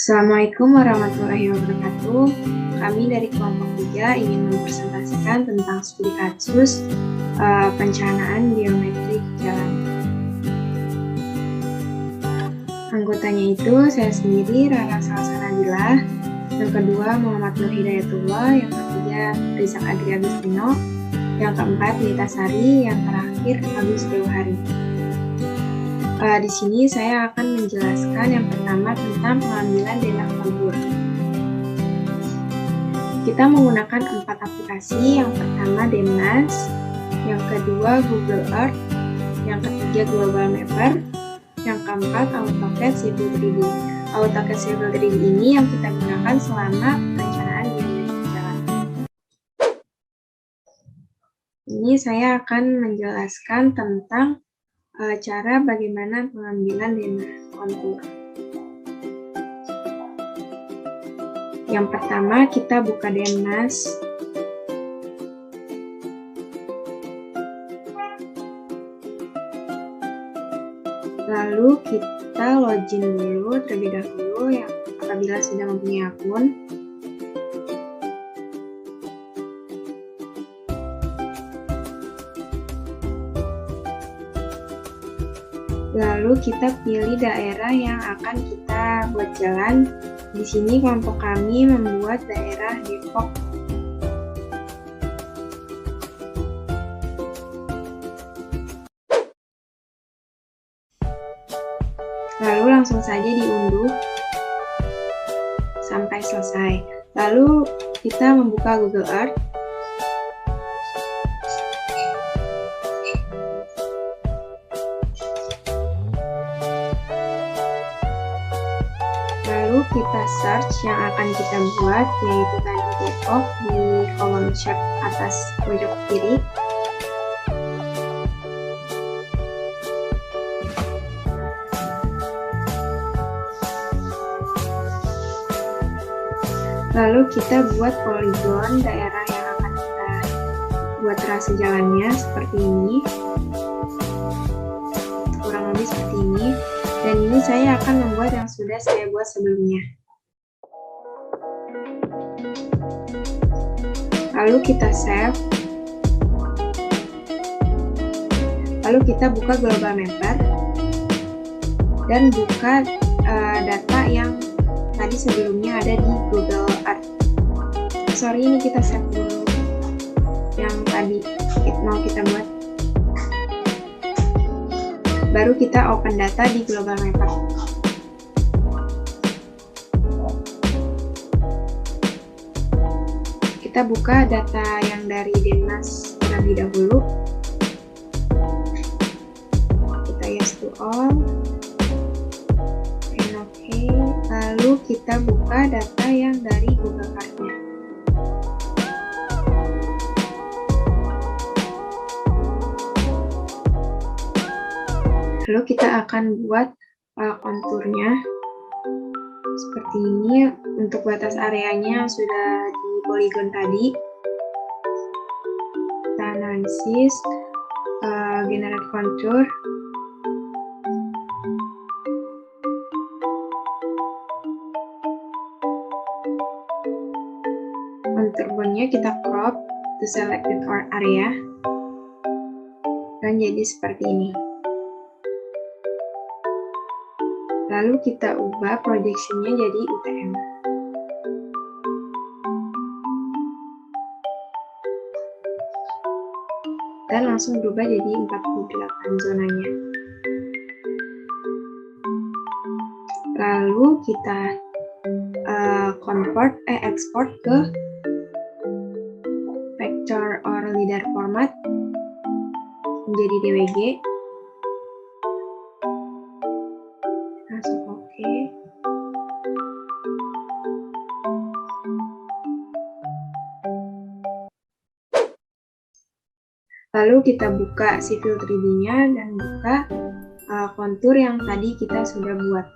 Assalamualaikum warahmatullahi wabarakatuh. Kami dari kelompok 3 ingin mempresentasikan tentang studi kasus perencanaan geometri jalan. Anggotanya itu saya sendiri, Rara Salsana Nabila, yang kedua Muhammad Nur Hidayatullah, yang ketiga Rizak Adri Agustino, yang keempat Nita Sari, yang terakhir Agus Dewhari. Di sini saya akan menjelaskan yang pertama tentang pengambilan denah kontur. Kita menggunakan 4 aplikasi, yang pertama Demnas, yang kedua Google Earth, yang ketiga Global Mapper, yang keempat AutoCAD Civil 3D. AutoCAD Civil 3D ini yang kita gunakan selama perencanaan geometri jalan. Ini saya akan menjelaskan tentang cara bagaimana pengambilan denah kontur. Yang pertama, kita buka Demnas. Lalu kita login dulu terlebih dahulu ya, apabila sudah mempunyai akun. Lalu kita pilih daerah yang akan kita buat jalan. Di sini kelompok kami membuat daerah Depok. Lalu langsung saja diunduh sampai selesai. Lalu kita membuka Google Earth. Lalu kita search yang akan kita buat, yaitu tadi Depok di kolom chat atas pojok kiri. Lalu kita buat poligon daerah yang akan kita buat trase jalannya seperti ini, kurang lebih seperti ini. Dan ini saya akan membuat yang sudah saya buat sebelumnya. Lalu kita save. Lalu kita buka Global Mapper dan buka data yang tadi sebelumnya ada di Google Earth. Sorry, ini kita save dulu yang tadi mau kita buat. Baru kita open data di Global Mapper. Kita buka data yang dari Demnas terlebih dahulu. Kita yes to all. Oke. Lalu kita buka data yang dari Google Earth-nya. Lalu kita akan buat konturnya seperti ini. Untuk batas areanya sudah di poligon tadi. Kita analisis, generate contour. Contour boundnya kita crop to selected area. Dan jadi seperti ini. Lalu kita ubah projection-nya jadi UTM. Dan langsung berubah jadi 48 zonanya. Lalu kita export ke vector or LiDAR format menjadi DWG. Langsung oke. Lalu kita buka Civil 3D-nya dan buka kontur yang tadi kita sudah buat.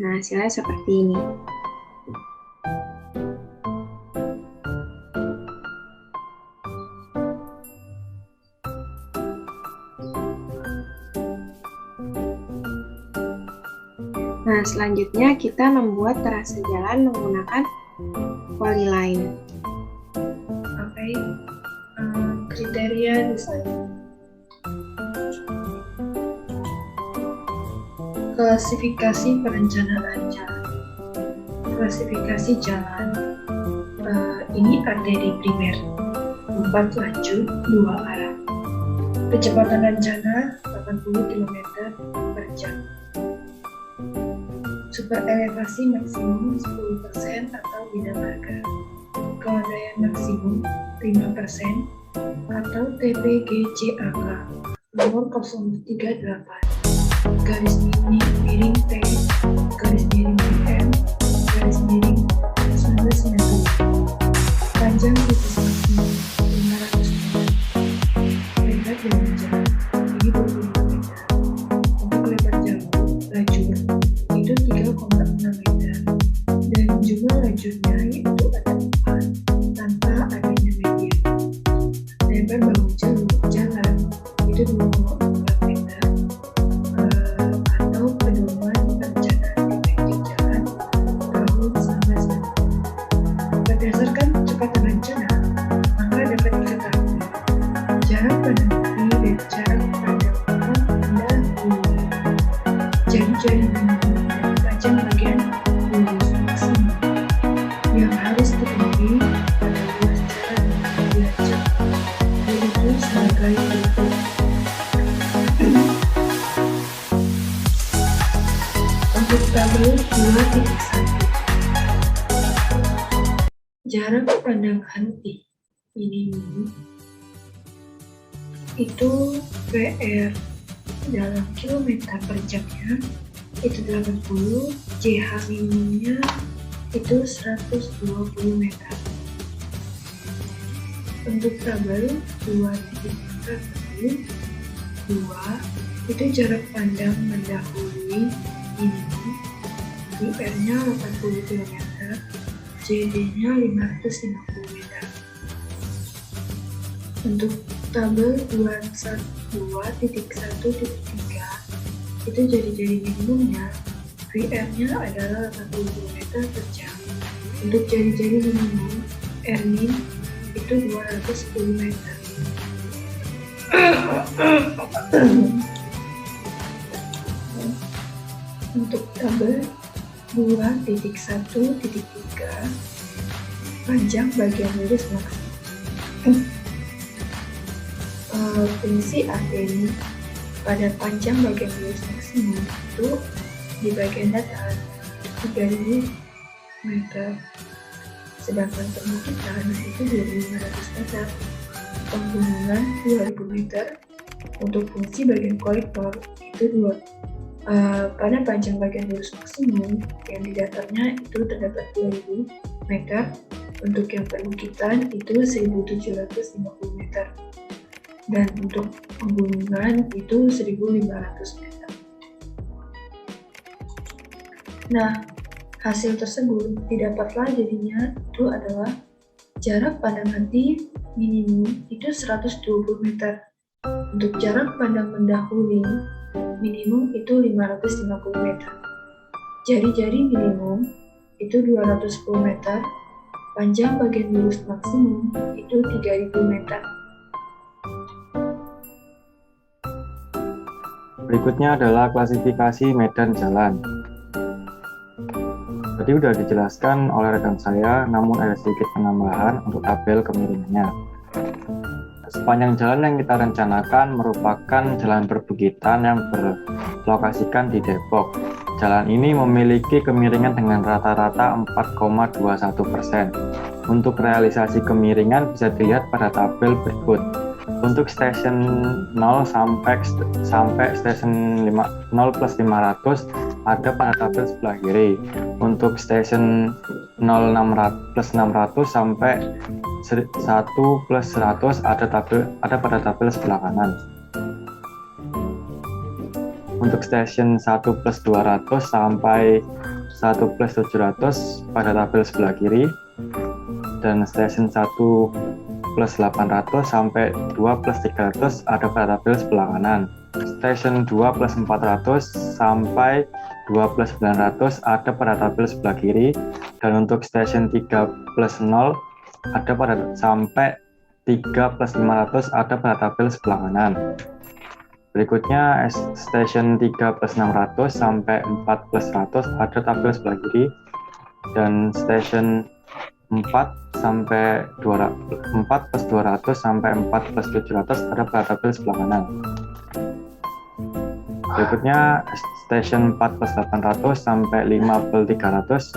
Nah, hasilnya seperti ini. Nah, selanjutnya kita membuat terase jalan menggunakan polyline. Oke, kriteria desain. Klasifikasi perencanaan jalan. Klasifikasi jalan. Ini arteri primer, 4 lajur, 2 arah. Kecepatan rencana 80 km per jam. Super elevasi maksimum 10% atau bina marga. Kelandaian maksimum 5% atau TPGCAK nomor 038. Garis miring T, garis miring M, garis miring 1990. Panjang titis maksimum 500 meter. Lebar jalan jalan ini 25 meter. Untuk lebar jalan lajur itu 3,6 meter. Dan jumlah lajurnya itu ada 4 tanpa adanya median. Lebar bahu jalan itu 2,4 meter. Atau pedoman perencanaan efektif jalan tahun 1990. Berdasarkan kecepatan rencana, maka dapat diketahui jarak pandang dan jarak pandang pendahulu. Jari-jari minimum dan panjang bagian lurus maksimum yang harus dipenuhi pada ruas jalan yang dirancang, yaitu sebagai berikut. Untuk tabel 2.1, jarak pandang henti minimum itu PR dalam kilometer per jamnya itu 80, JH minimumnya itu 120 meter. Untuk tabel 2.1, 2 itu jarak pandang mendahului minimum, IR-nya 80 km, JD-nya 550 meter. Untuk tabel 2.1.1.3 itu jari-jari minimumnya, VR-nya adalah 80 km per jam. Untuk jari-jari minimum, R-min itu 210 meter. Untuk tabel 2.1.3, panjang bagian lurus maksimum. Fungsi arteri pada panjang bagian lurus maksimum itu di bagian datar 3.000 meter, sedangkan perbukitan itu 2.500 meter, penggunungan 2.000 meter. Untuk fungsi bagian kolektor itu pada panjang bagian lurus maksimum yang di datarnya itu terdapat 2.000 meter, untuk yang perbukitan itu 1.750 meter, dan untuk penggunungan itu 1.500 meter. Nah, hasil tersebut didapatlah jadinya itu adalah jarak pandang henti minimum itu 120 meter. Untuk jarak pandang mendahului minimum itu 550 meter. Jari-jari minimum itu 210 meter. Panjang bagian lurus maksimum itu 3.000 meter. Berikutnya adalah klasifikasi medan jalan. Tadi sudah dijelaskan oleh rekan saya, namun ada sedikit penambahan untuk tabel kemiringannya. Sepanjang jalan yang kita rencanakan merupakan jalan perbukitan yang berlokasikan di Depok. Jalan ini memiliki kemiringan dengan rata-rata 4,21%. Untuk realisasi kemiringan bisa dilihat pada tabel berikut. Untuk stasiun 0 sampai stasiun 0 plus 500 ada pada tabel sebelah kiri. Untuk stasiun 0 plus 600 sampai 1 plus 100 ada pada tabel sebelah kanan. Untuk stasiun 1 plus 200 sampai 1 plus 700 pada tabel sebelah kiri, dan stasiun 1 plus 800 sampai 2 plus 300 ada pada tabel sebelah kanan. station 2 plus 400 sampai 2 plus 900 ada pada tabel sebelah kiri, dan untuk station 3 plus 0 ada pada sampai 3 plus 500 ada pada tabel sebelah kanan. Berikutnya station 3 plus 600 sampai 4 plus 100 ada tabel sebelah kiri, dan station 4 sampai 4 plus 200 sampai 4 plus 700 ada pada tabel sebelah kanan. Berikutnya station 4 plus 800 sampai 5 plus 300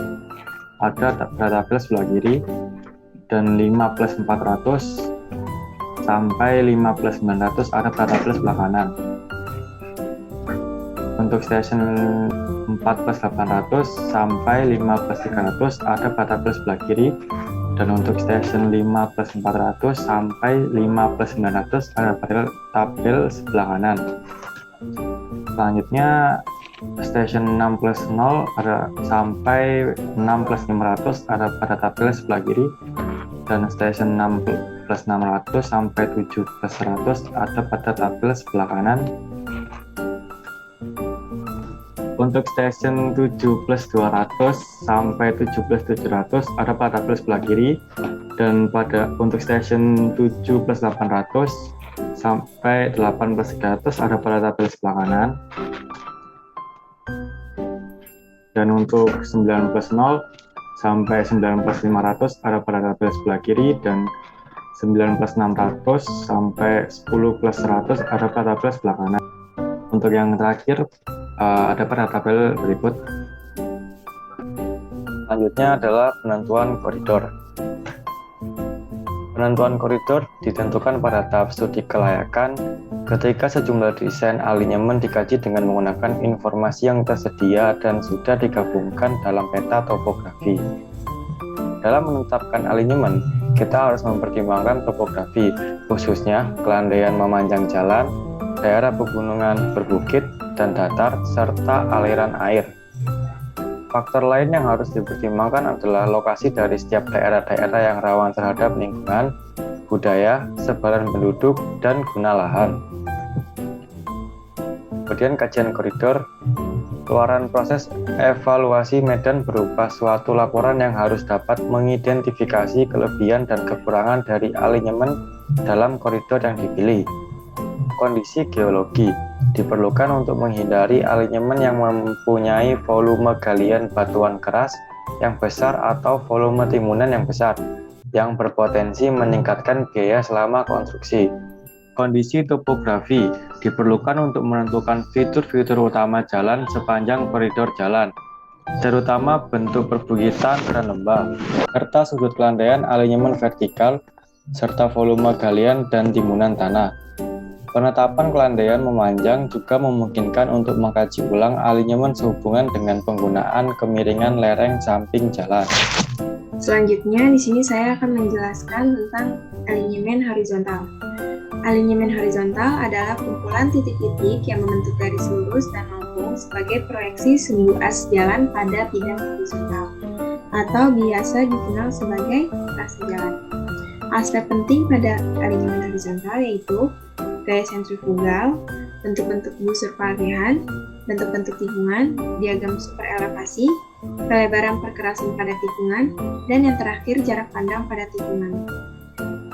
ada pada tabel sebelah kiri, dan 5 plus 400 sampai 5 plus 900 ada pada tabel sebelah kanan. Untuk station 4 plus 800 sampai 5 plus 300 ada pada tabel sebelah kiri, dan untuk station 5 plus 400 sampai 5 plus 900 ada pada tabel sebelah kanan. Selanjutnya station 6 plus 0 ada sampai 6 plus 500 ada pada tabel sebelah kiri, dan station 6 plus 600 sampai 7 plus 100 ada pada tabel sebelah kanan. Untuk station 7 plus 200 sampai 7 plus 700 ada pada tabel sebelah kiri, dan untuk station 7 plus 800 sampai 8 plus 300 ada pada tabel sebelah kanan. Dan untuk 9 plus 0 sampai 9 plus 500 ada pada tabel sebelah kiri, dan 9 plus 600 sampai 10 plus 100 ada pada tabel sebelah kanan. Untuk yang terakhir ada pada tabel berikut. Selanjutnya adalah penentuan koridor. Penentuan koridor ditentukan pada tahap studi kelayakan ketika sejumlah desain alinyemen dikaji dengan menggunakan informasi yang tersedia dan sudah digabungkan dalam peta topografi. Dalam menetapkan alinyemen, kita harus mempertimbangkan topografi, khususnya kelandaian memanjang jalan, daerah pegunungan, berbukit, dan datar, serta aliran air. Faktor lain yang harus dipertimbangkan adalah lokasi dari setiap daerah-daerah yang rawan terhadap lingkungan, budaya, sebaran penduduk, dan guna lahan. Kemudian kajian koridor, keluaran proses evaluasi medan berupa suatu laporan yang harus dapat mengidentifikasi kelebihan dan kekurangan dari alinyemen dalam koridor yang dipilih. Kondisi geologi diperlukan untuk menghindari alinyemen yang mempunyai volume galian batuan keras yang besar atau volume timunan yang besar, yang berpotensi meningkatkan biaya selama konstruksi. Kondisi topografi diperlukan untuk menentukan fitur-fitur utama jalan sepanjang koridor jalan, terutama bentuk perbukitan dan lembah, serta sudut kelandaian alinyemen vertikal, serta volume galian dan timunan tanah. Penetapan kelandaian memanjang juga memungkinkan untuk mengkaji ulang alinyemen sehubungan dengan penggunaan kemiringan lereng samping jalan. Selanjutnya, di sini saya akan menjelaskan tentang alinyemen horizontal. Alinyemen horizontal adalah kumpulan titik-titik yang membentuk garis lurus dan melengkung sebagai proyeksi sumbu as jalan pada bidang horizontal, atau biasa dikenal sebagai trase jalan. Aspek penting pada alinyemen horizontal yaitu gaya sentrifugal, bentuk-bentuk busur parehan, bentuk-bentuk tikungan, diagram super elevasi, pelebaran perkerasan pada tikungan, dan yang terakhir jarak pandang pada tikungan.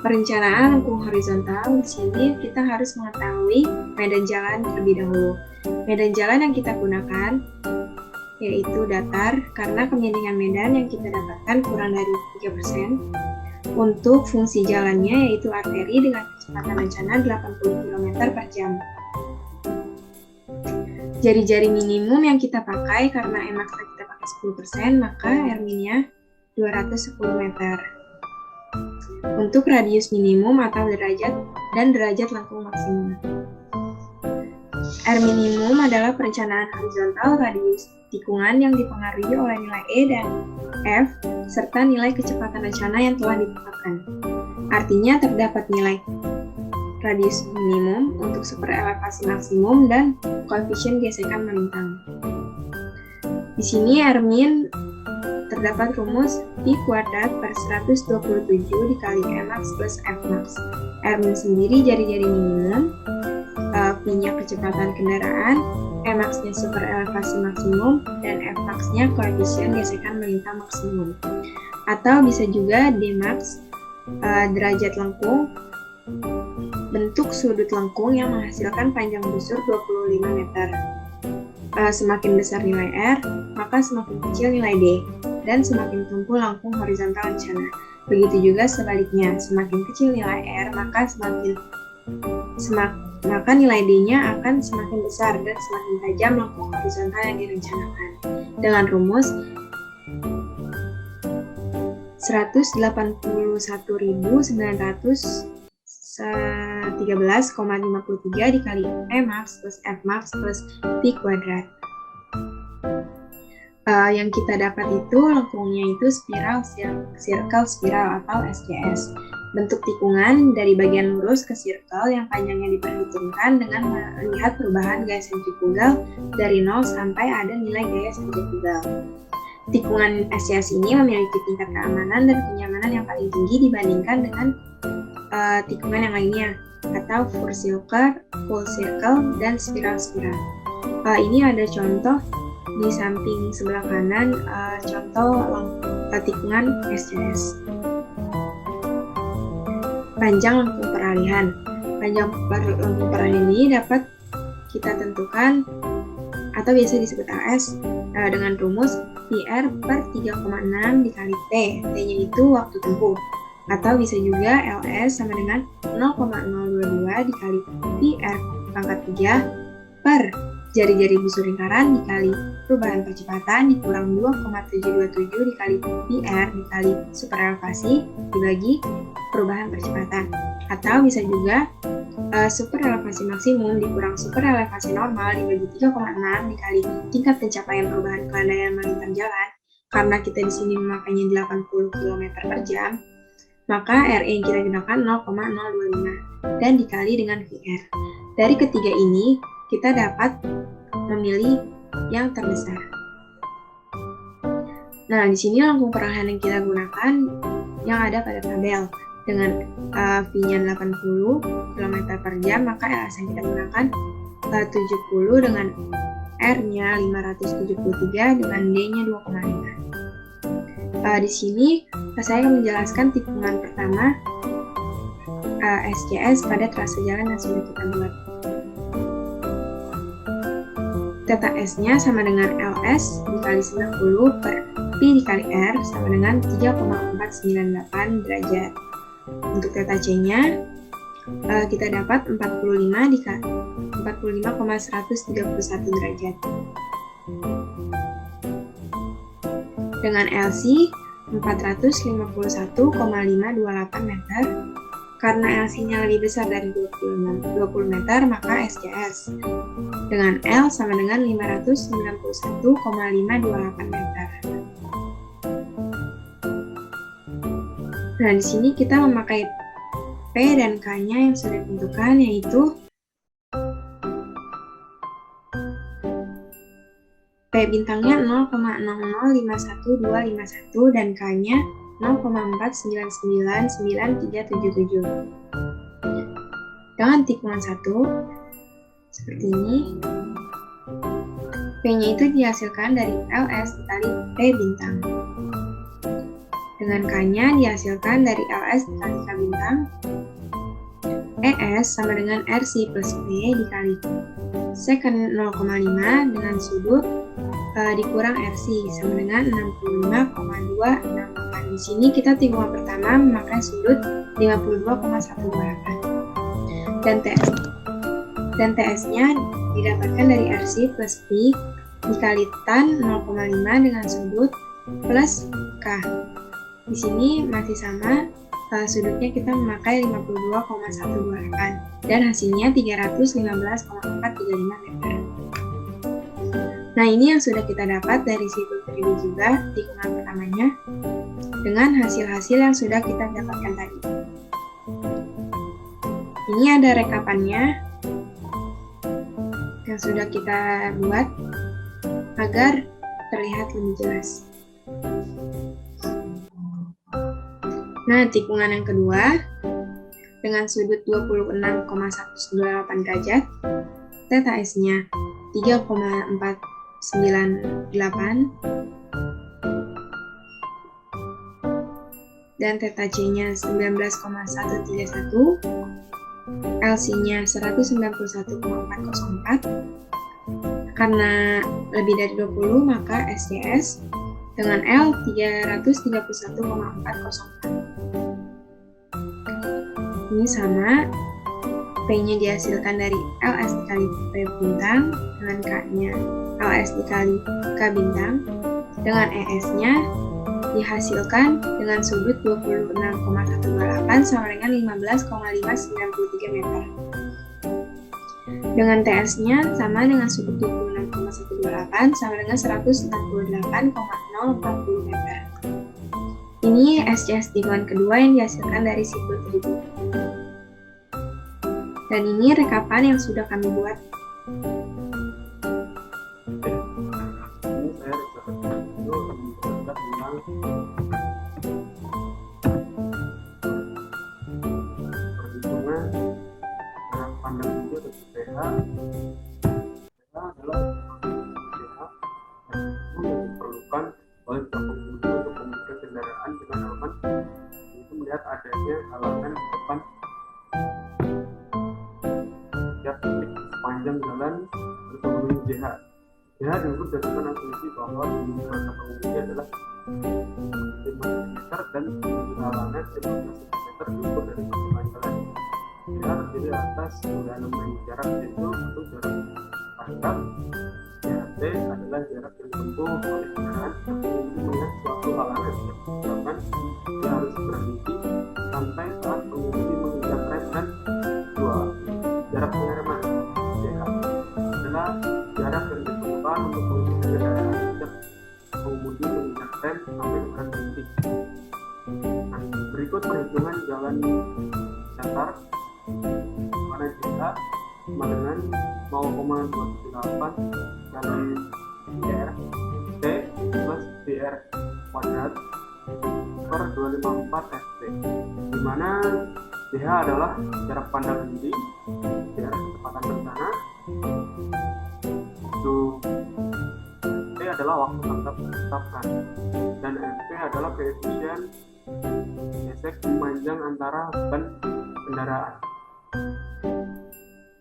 Perencanaan lengkung horizontal, di sini kita harus mengetahui medan jalan terlebih dahulu. Medan jalan yang kita gunakan yaitu datar karena kemiringan medan yang kita dapatkan kurang dari 3%. Untuk fungsi jalannya yaitu arteri dengan kecepatan rencana 80 km per jam. Jari-jari minimum yang kita pakai karena Emax kita pakai 10%, maka R-nya 210 meter. Untuk radius minimum atau derajat dan derajat lengkung maksimum. R minimum adalah perencanaan horizontal radius tikungan yang dipengaruhi oleh nilai E dan F serta nilai kecepatan rencana yang telah ditetapkan. Artinya terdapat nilai radius minimum untuk super elevasi maksimum dan koefisien gesekan melintang. Di sini R-min terdapat rumus Pi kuadrat per 127 dikali Max plus Fmax. R-min sendiri jari-jari minimum, Pi V-nya kecepatan kendaraan, Emax-nya super elevasi maksimum, dan Fmax-nya koefisien gesekan melintang maksimum. Atau bisa juga Dmax, derajat lengkung, bentuk sudut lengkung yang menghasilkan panjang busur 25 meter. Semakin besar nilai R, maka semakin kecil nilai D, dan semakin tumpul lengkung horizontal rencana. Begitu juga sebaliknya, semakin kecil nilai R, maka nilai D-nya akan semakin besar dan semakin tajam lengkung horizontal yang direncanakan. Dengan rumus 181.913,53 dikali Emax plus Fmax plus P kuadrat. Yang kita dapat itu lengkungnya itu circle spiral atau SCS. Bentuk tikungan dari bagian lurus ke circle yang panjangnya diperhitungkan dengan melihat perubahan gaya sentrifugal dari 0 sampai ada nilai gaya sentrifugal. Tikungan SCS ini memiliki tingkat keamanan dan kenyamanan yang paling tinggi dibandingkan dengan tikungan yang lainnya, atau full circle, dan spiral-spiral. Ini ada contoh di samping sebelah kanan, contoh tikungan SCS. Panjang lengkung peralihan. Panjang lengkung peralihan ini dapat kita tentukan atau biasa disebut LS dengan rumus PR per 3,6 dikali T. T-nya itu waktu tempuh. Atau bisa juga LS sama dengan 0,022 dikali PR pangkat 3 per jari-jari busur lingkaran dikali perubahan percepatan dikurang 2,727 dikali PR dikali super elevasi dibagi perubahan percepatan. Atau bisa juga super elevasi maksimum dikurang super elevasi normal dibagi 3,6 dikali tingkat pencapaian perubahan kelandaian melintang jalan. Karena kita di sini memakainya 80 km per jam, maka RE yang kita gunakan 0,025 dan dikali dengan VR. Dari ketiga ini, kita dapat memilih yang terbesar. Nah, di sini lengkung peralihan yang kita gunakan yang ada pada tabel. Dengan V-nya 80 km per jam, maka LS yang kita gunakan 70 dengan R-nya 573 dengan D-nya 2,5. Di sini saya akan menjelaskan tikungan pertama SCS pada trase jalan yang sudah kita buat. Theta S-nya sama dengan LS dikali 90 per Pi dikali R sama dengan 3,498 derajat. Untuk theta C-nya kita dapat 45,131 derajat. Dengan LC 451,528 meter. Karena LC-nya lebih besar dari 20 meter, maka SCS dengan L sama dengan 591,528 meter. Nah, di sini kita memakai P dan K-nya yang sudah ditentukan, yaitu P bintangnya 0,0051251 dan K-nya 0,4999377. Dengan tikungan 1 seperti ini, P-nya itu dihasilkan dari LS dikali P bintang. Dengan K-nya dihasilkan dari LS dikali K bintang. ES sama dengan RC plus P dikali secant 0,5 dengan sudut dikurang RC sama dengan 65,268. Di sini kita tikungan pertama memakai sudut 52,128. Dan TS-nya didapatkan dari RC plus P dikali tan 0,5 dengan sudut plus K. Di sini masih sama, sudutnya kita memakai 52,128 dan hasilnya 315,435 meter. Nah, ini yang sudah kita dapat dari situ 3D juga tikungan pertamanya dengan hasil-hasil yang sudah kita dapatkan tadi. Ini ada rekapannya yang sudah kita buat agar terlihat lebih jelas. Nah, tikungan yang kedua dengan sudut 26,198 derajat Theta S-nya 3,498 dan Theta J-nya 19,131, LC-nya 191,404. Karena lebih dari 20, maka SCS dengan L 331,404. Ini sama, P-nya dihasilkan dari LS dikali P bintang dengan K-nya LS dikali K bintang, dengan ES-nya dihasilkan dengan sudut 26,128 sama dengan 15,593 meter. Dengan TS-nya sama dengan sudut 26,128 sama dengan 168,040 meter. Ini SCS tikungan kedua yang dihasilkan dari siklus tersebut. Dan ini rekapan yang sudah kami buat. Ini saya rekapan dulu tentang perhitungan jarak pandang itu atau PH. PH adalah PH yang diperlukan oleh pengemudi untuk mengemudikan kendaraan dengan aman, itu melihat adanya halangan di depan setiap titik sepanjang jalan untuk memenuhi JH. JH diukur berdasarkan asumsi bahwa tinggi masa pengemudi adalah 5 meter dan tinggi halangan 15 cm diukur dari permukaan jalan. JH terdiri atas dua elemen jarak yaitu satu jarak pandang. JHT adalah jarak yang ditempuh oleh kendaraan yang pengemudi melihat suatu halangan, bahkan dia harus berhenti sampai saat pengemudi menginjak rem. Dan dua, jarak pengereman. JH adalah jarak yang diperlukan untuk menghentikan kendaraan sejak pengemudi menginjak rem sampai kendaraan berhenti. Nah, berikut perhitungan jalan datar mana JH sama dengan 0,278 kali dr t plus dr kuadrat per 254 ft, di mana JH adalah jarak pandang henti, jarak kecepatan rencana, itu T adalah waktu tanggap ditetapkan, dan MP adalah koefisien gesek memanjang antara ban kendaraan.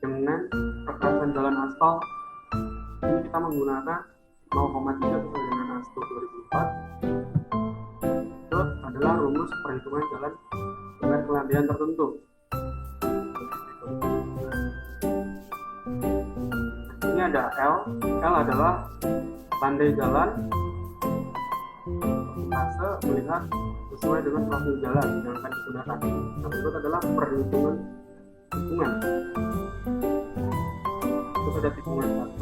Dengan perkerasan jalan aspal ini kita menggunakan 0,3 sesuai dengan ASTO 2004. Itu adalah rumus perhitungan jalan dengan kelandian tertentu. Ini ada L. L adalah landai jalan fase melihat sesuai dengan profil jalan yang akan digunakan. Nah, berikut adalah perhitungan tikungan. Terus ada tikungan 1,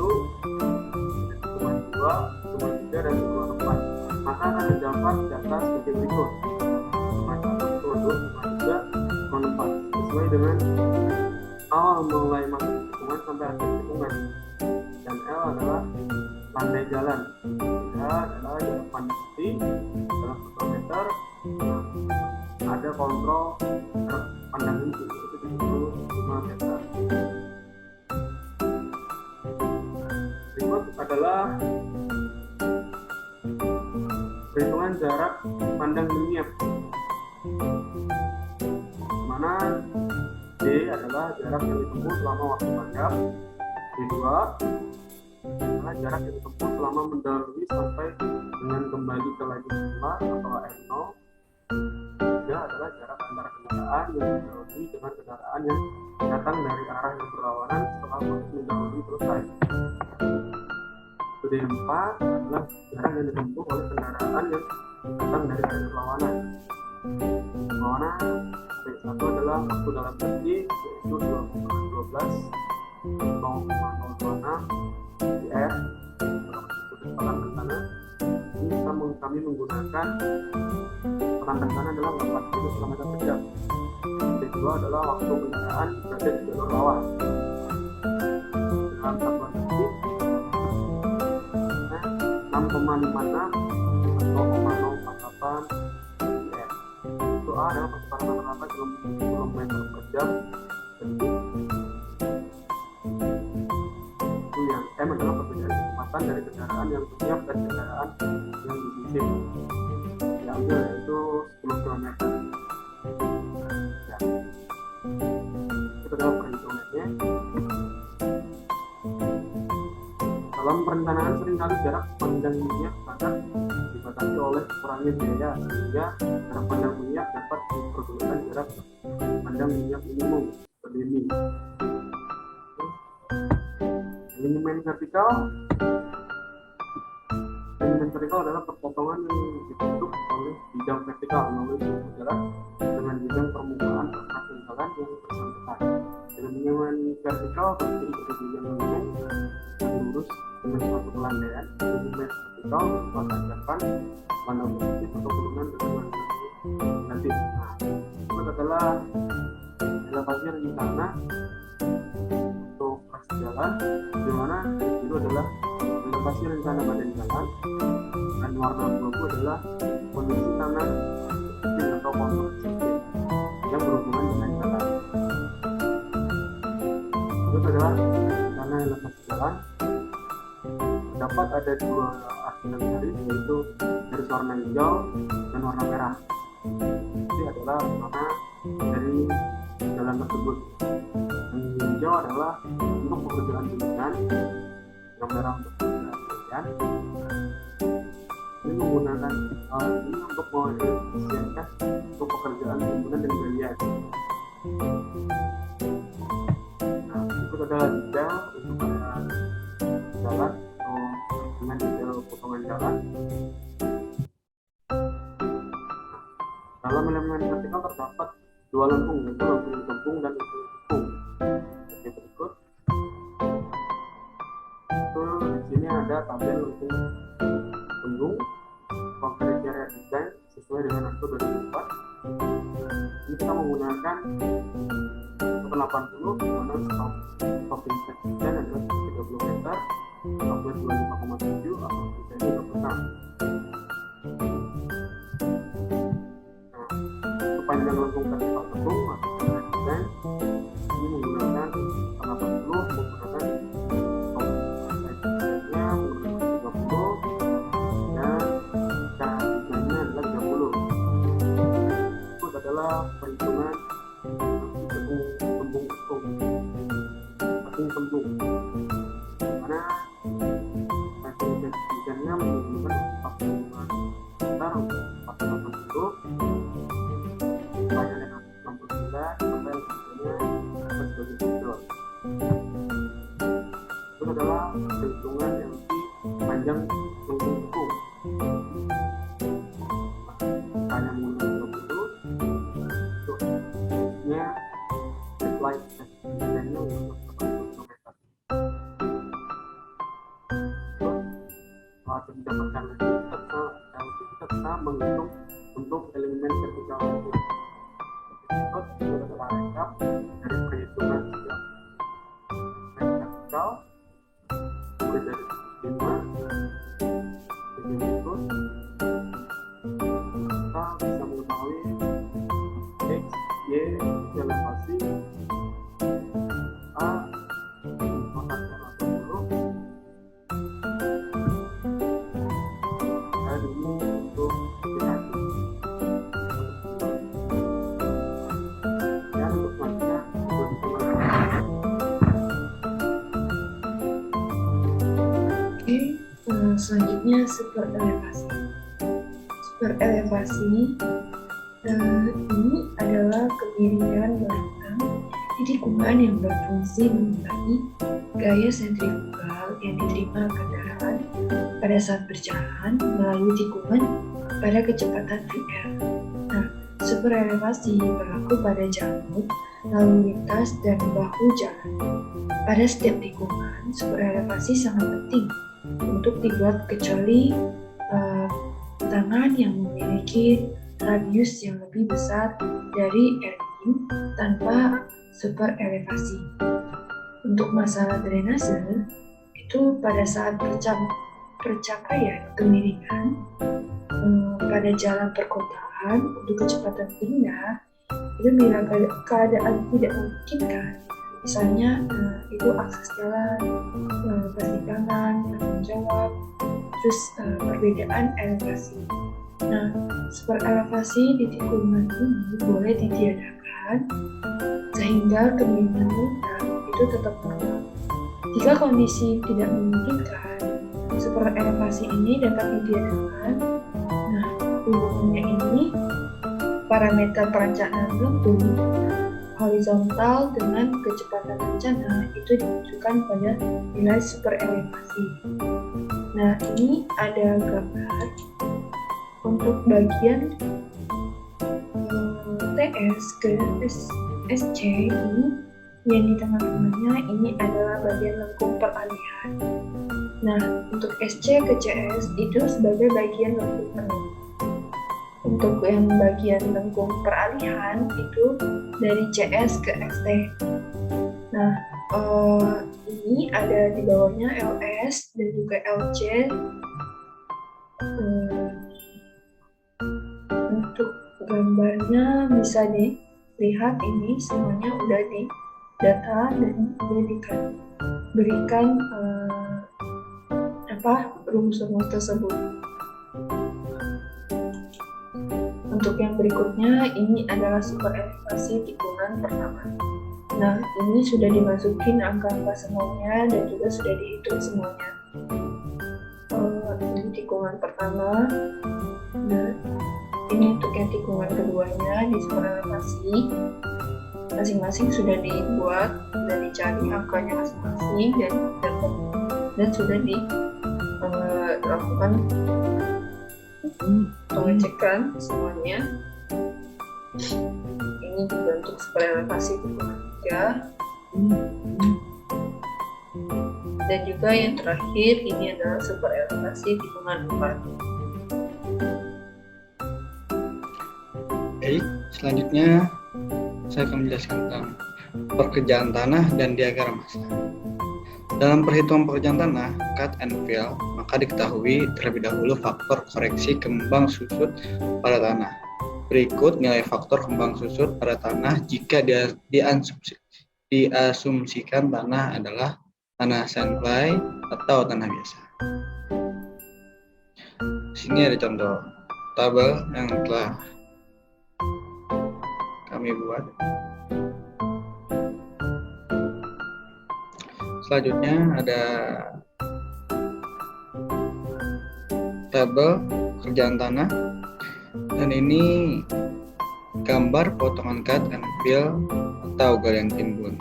tikungan 2, tikungan 3, dan tikungan 4. Maka akan terdapat data sebagai berikut: tikungan 1, tikungan 2, tikungan 3, tikungan 4, sesuai dengan awal mulai masuk tikungan sampai akhir tikungan. Dan L adalah landai jalan. H adalah jarak pandang henti dalam 1 meter. Ada kontrol pandang henti itu 75 meter. Berikut adalah perhitungan jarak pandang menyiap, mana D adalah jarak yang ditempuh selama waktu tanggap, D2 adalah jarak yang ditempuh selama mendahului sampai dengan kembali ke lajur semula atau R0. D adalah jarak antara kendaraan yang mendahului dengan kendaraan yang datang dari arah yang berlawanan setelah proses mendahului selesai. D4 adalah jarak yang ditempuh oleh kendaraan yang datang dari arah berlawanan. Mana D1 adalah waktu dalam detik, yaitu 2,12 0,026 dr kecepatan rencana. Ini kami menggunakan kecepatan rencana adalah 40 km per jam. D2 adalah waktu kendaraan berada di jalur lawan dalam satuan detik 6,56 atau 0,048 dr. Itu A adalah kecepatan rata-rata km per jam detik. kendaraan yang bersiap dan kendaraan yang disisip. Diambil yaitu 10 km. Ya. Itu adalah perhitungannya. Dalam perencanaan seringkali jarak panjang minyak akan dibatasi oleh kurangnya biaya, sehingga jarak pandang minyak dapat diperbolehkan jarak pandang minyak minimum seperti ini. Elemen vertikal adalah perpotongan yang dibentuk oleh bidang vertikal melalui suatu jarak dengan bidang permukaan perkakas jalan yang bersangkutan. Elemen vertikal terdiri dari bidang elemen yang lurus dengan suatu pelandaian. Elemen vertikal berupa tanjakan, mana positif atau turunan dengan mana negatif. Nah, itu adalah elevasi rencana untuk ruas jalan, di mana itu adalah elevasi rencana badan jalan, dan warna abu-abu adalah kondisi tanah atau konstruksi yang berhubungan dengan jalan. Itu adalah rencana elevasi jalan. Terdapat ada dua artikel garis, yaitu garis warna hijau dan warna merah. Ini adalah warna dari jalan tersebut. Yang hijau adalah untuk pekerjaan bangunan, yang merah untuk pekerjaan harian. Ini menggunakan ini untuk mengefisienkan untuk pekerjaan bangunan dan galian. Nah, itu adalah detail untuk jalan atau dengan detail potongan jalan. Dalam elemen vertikal terdapat dua lengkung, yaitu lengkung kembung dan lengkung kepung. Seperti berikut. Di sini ada tabel lengkung kembung, kriteria desain sesuai dengan ASTO 2004. Ini kita menggunakan 80, di mana stopping set desain adalah 30 meter, upload 25,7 atau desainnya 26. Panjang lengkung vertikal kembung atau panjang desain ini menggunakan 80, menggunakan desainnya menggunakan 30, dan cara desainnya adalah 30. Itu adalah perhitungan kembung, mana desainnya menggunakan 45 meter untuk 480, panjang dengan 69 sampai desainnya dapat sebagai tidur. Itu adalah perhitungan yang panjang lengkung kembung. Panjang menggunakan 20, untuknya slide desainnya untuk 80 meter. Kalau didapatkan lagi, kita bisa menghitung untuk elemen vertikal itu. Itu adalah rekap dari perhitungan sejak vertikal mulai dari 5 jadi berikut. Kita bisa mengetahui X, Y, elevasi A, mengatakan atau dulu dan ini untuk aplikasi. Dan untuk selanjutnya selanjutnya super elevasi. Super elevasi ini adalah kemiringan belakang di tikungan yang berfungsi mengurangi gaya sentrifugal yang diterima kendaraan pada saat berjalan melalui tikungan pada kecepatan VR. Nah, super elevasi berlaku pada jalur, lalu lintas, dan bahu jalan. Pada setiap tikungan, super elevasi sangat penting untuk dibuat kecuali tangan yang memiliki radius yang lebih besar dari RIN tanpa super elevasi. Untuk masalah drainase, itu pada saat percapaian kemiringan pada jalan perkotaan untuk kecepatan rendah, itu bila keadaan tidak memungkinkan, misalnya itu akses jalan, persimpangan, tanggung jawab, Terus perbedaan elevasi. Nah, super elevasi di tikungan ini boleh ditiadakan sehingga kemiringan lumpur itu tetap normal. Jika kondisi tidak memungkinkan, super elevasi ini dapat ditiadakan. Nah, hubungannya ini parameter perencanaan lempung horizontal dengan kecepatan rencana itu ditunjukkan pada nilai super elevasi. Nah, ini ada gambar untuk bagian TS ke SC ini, yang di tengah-tengahnya ini adalah bagian lengkung peralihan. Nah, untuk SC ke CS itu sebagai bagian lengkung penuh. Untuk yang bagian lengkung peralihan itu dari CS ke ST. Nah, ini ada di bawahnya LS dan juga LC. Untuk gambarnya bisa dilihat, ini semuanya udah di data dan berikan rumus-rumus tersebut. Untuk yang berikutnya, ini adalah super elevasi tikungan pertama. Nah, ini sudah dimasukin angka-angka semuanya dan juga sudah dihitung semuanya. Ini tikungan pertama. Nah, ini untuk yang tikungan keduanya di super elevasi. Masing-masing sudah dibuat dan dicari angkanya masing-masing dan sudah dilakukan pengecekan semuanya. Ini juga untuk super elevasi tikungan 3. Dan juga yang terakhir ini adalah super elevasi tikungan 4. Baik, selanjutnya saya akan menjelaskan tentang pekerjaan tanah dan diagram massa. Dalam perhitungan pekerjaan tanah, cut and fill, maka diketahui terlebih dahulu faktor koreksi kembang susut pada tanah. Berikut nilai faktor kembang susut pada tanah jika diasumsikan tanah adalah tanah sandclay atau tanah biasa. Sini ada contoh tabel yang telah kami buat. Selanjutnya ada tabel kerjaan tanah, dan ini gambar potongan cut and fill atau galian timbun.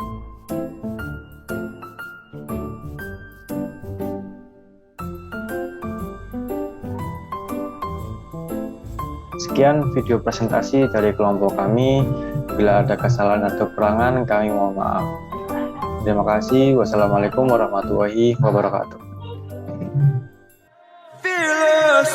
Sekian video presentasi dari kelompok kami. Bila ada kesalahan atau kekurangan, kami mohon maaf. Terima kasih. Wassalamualaikum warahmatullahi wabarakatuh. Fearless.